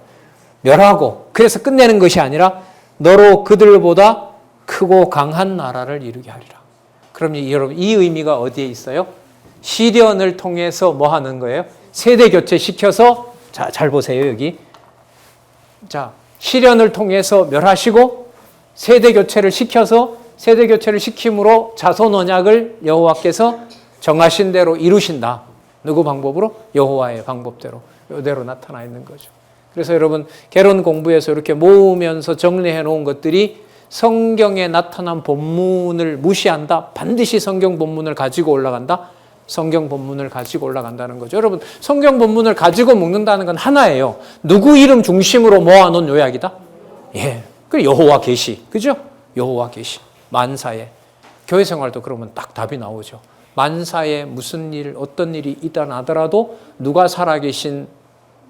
그래서 끝내는 것이 아니라 너로 그들보다 크고 강한 나라를 이루게 하리라. 그럼 여러분 이 의미가 어디에 있어요? 시련을 통해서 뭐 하는 거예요? 세대 교체 시켜서 잘 보세요 여기. 시련을 통해서 멸하시고 세대 교체를 시킴으로 자손 언약을 여호와께서 정하신 대로 이루신다. 누구 방법으로? 여호와의 방법대로. 이대로 나타나 있는 거죠. 그래서 여러분 개론 공부에서 이렇게 모으면서 정리해 놓은 것들이 성경에 나타난 본문을 무시한다. 반드시 성경 본문을 가지고 올라간다. 성경 본문을 가지고 올라간다는 거죠. 여러분 성경 본문을 가지고 먹는다는 건 하나예요. 누구 이름 중심으로 모아놓은 요약이다? 그 여호와 계시. 그죠? 여호와 계시. 만사에. 교회 생활도 그러면 딱 답이 나오죠. 만사에 무슨 일, 어떤 일이 일어나더라도 누가 살아계신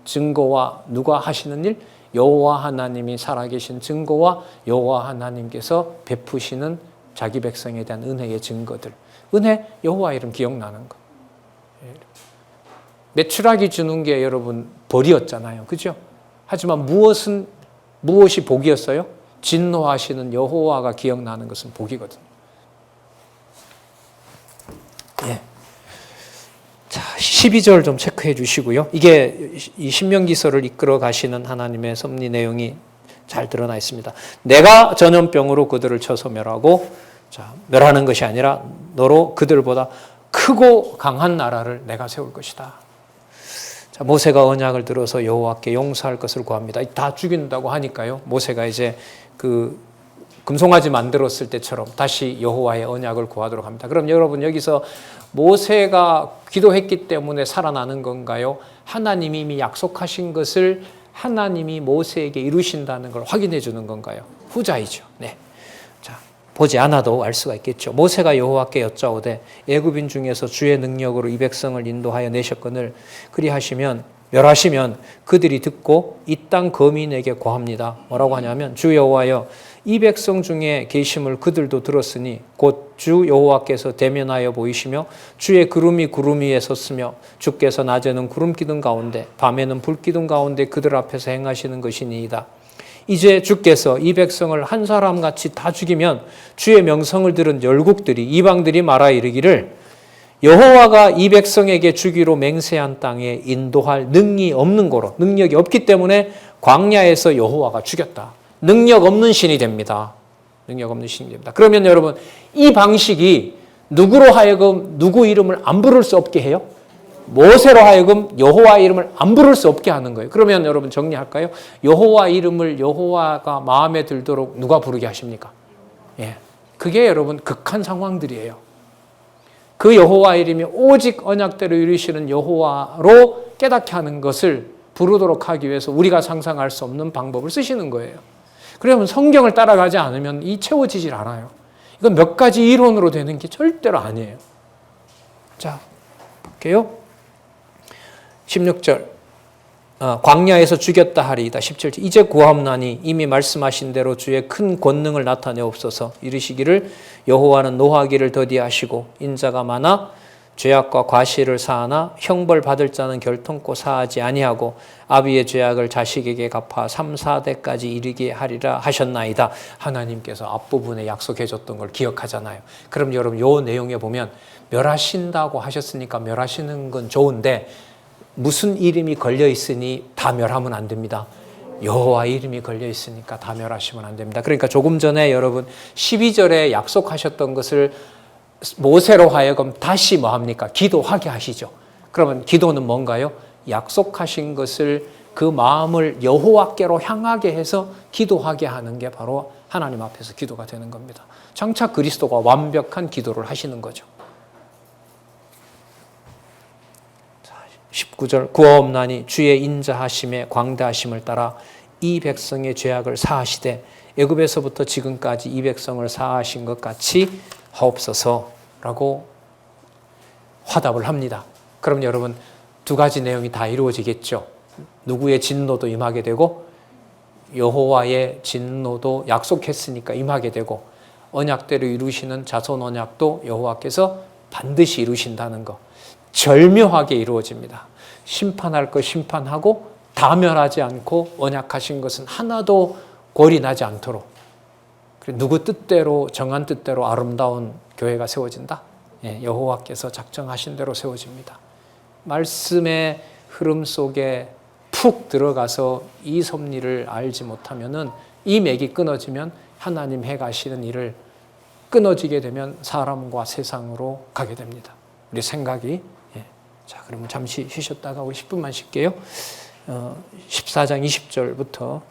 증거와 누가 하시는 일? 여호와 하나님이 살아계신 증거와 여호와 하나님께서 베푸시는 자기 백성에 대한 은혜의 증거들. 은혜, 여호와 이름 기억나는 거. 메추라기 주는 게 여러분 벌이었잖아요. 그죠? 하지만 무엇이 복이었어요? 진노하시는 여호와가 기억나는 것은 복이거든요. 자, 12절 좀 체크해 주시고요. 이게 이 신명기서를 이끌어 가시는 하나님의 섭리 내용이 잘 드러나 있습니다. 내가 전염병으로 그들을 쳐서 멸하고 자, 멸하는 것이 아니라 너로 그들보다 크고 강한 나라를 내가 세울 것이다. 자, 모세가 언약을 들어서 여호와께 용서할 것을 구합니다. 다 죽인다고 하니까요. 모세가 이제 그 금송아지 만들었을 때처럼 다시 여호와의 언약을 구하도록 합니다. 그럼 여러분 여기서 모세가 기도했기 때문에 살아나는 건가요? 하나님이 이미 약속하신 것을 하나님이 모세에게 이루신다는 걸 확인해 주는 건가요? 후자이죠. 네. 자, 보지 않아도 알 수가 있겠죠. 모세가 여호와께 여짜오되 애굽인 중에서 주의 능력으로 이 백성을 인도하여 내셨거늘 그리하시면 멸하시면 그들이 듣고 이 땅 거민에게 고합니다. 뭐라고 하냐면 주 여호와여 이 백성 중에 계심을 그들도 들었으니 곧 주 여호와께서 대면하여 보이시며 주의 구름이 구름 위에 섰으며 주께서 낮에는 구름 기둥 가운데 밤에는 불 기둥 가운데 그들 앞에서 행하시는 것이니이다. 이제 주께서 이 백성을 한 사람같이 다 죽이면 주의 명성을 들은 열국들이 이방들이 말하 이르기를 여호와가 이 백성에게 주기로 맹세한 땅에 인도할 능이 없는 고로 능력이 없기 때문에 광야에서 여호와가 죽였다. 능력 없는 신이 됩니다. 능력 없는 신이 됩니다. 그러면 여러분 이 방식이 누구로 하여금 누구 이름을 안 부를 수 없게 해요? 모세로 하여금 여호와 이름을 안 부를 수 없게 하는 거예요. 그러면 여러분 정리할까요? 여호와 이름을 여호와가 마음에 들도록 누가 부르게 하십니까? 예, 그게 여러분 극한 상황들이에요. 그 여호와 이름이 오직 언약대로 이루시는 여호와로 깨닫게 하는 것을 부르도록 하기 위해서 우리가 상상할 수 없는 방법을 쓰시는 거예요. 그러면 성경을 따라가지 않으면 이 채워지질 않아요. 이건 몇 가지 이론으로 되는 게 절대로 아니에요. 자, 볼게요. 16절 광야에서 죽였다 하리이다. 17절 이제 구하옵나니 이미 말씀하신 대로 주의 큰 권능을 나타내옵소서. 이르시기를 여호와는 노하기를 더디하시고 인자가 많아 죄악과 과실을 사하나 형벌 받을 자는 결통코 사하지 아니하고 아비의 죄악을 자식에게 갚아 3, 4대까지 이르게 하리라 하셨나이다. 하나님께서 앞부분에 약속해 줬던 걸 기억하잖아요. 그럼 여러분 요 내용에 보면 멸하신다고 하셨으니까 멸하시는 건 좋은데 무슨 이름이 걸려 있으니 다 멸하면 안 됩니다. 여호와 이름이 걸려 있으니까 다 멸하시면 안 됩니다. 그러니까 조금 전에 여러분 12절에 약속하셨던 것을 모세로 하여금 다시 뭐합니까? 기도하게 하시죠. 그러면 기도는 뭔가요? 약속하신 것을 그 마음을 여호와께로 향하게 해서 기도하게 하는 게 바로 하나님 앞에서 기도가 되는 겁니다. 장차 그리스도가 완벽한 기도를 하시는 거죠. 19절 구하옵나니 주의 인자하심에 광대하심을 따라 이 백성의 죄악을 사하시되 애굽에서부터 지금까지 이 백성을 사하신 것 같이 하옵소서라고 화답을 합니다. 그럼 여러분 두 가지 내용이 다 이루어지겠죠. 누구의 진노도 임하게 되고 여호와의 진노도 약속했으니까 임하게 되고 언약대로 이루시는 자손 언약도 여호와께서 반드시 이루신다는 거. 절묘하게 이루어집니다. 심판할 것 심판하고 다 멸하지 않고 언약하신 것은 하나도 골이 나지 않도록 누구 뜻대로 정한 뜻대로 아름다운 교회가 세워진다. 여호와께서 작정하신 대로 세워집니다. 말씀의 흐름 속에 푹 들어가서 이 섭리를 알지 못하면은 이 맥이 끊어지면 하나님 해가시는 일을 끊어지게 되면 사람과 세상으로 가게 됩니다. 우리 생각이 자, 그러면 잠시 쉬셨다가 우리 10분만 쉴게요. 14장 20절부터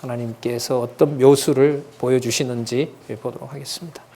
하나님께서 어떤 묘수를 보여주시는지 보도록 하겠습니다.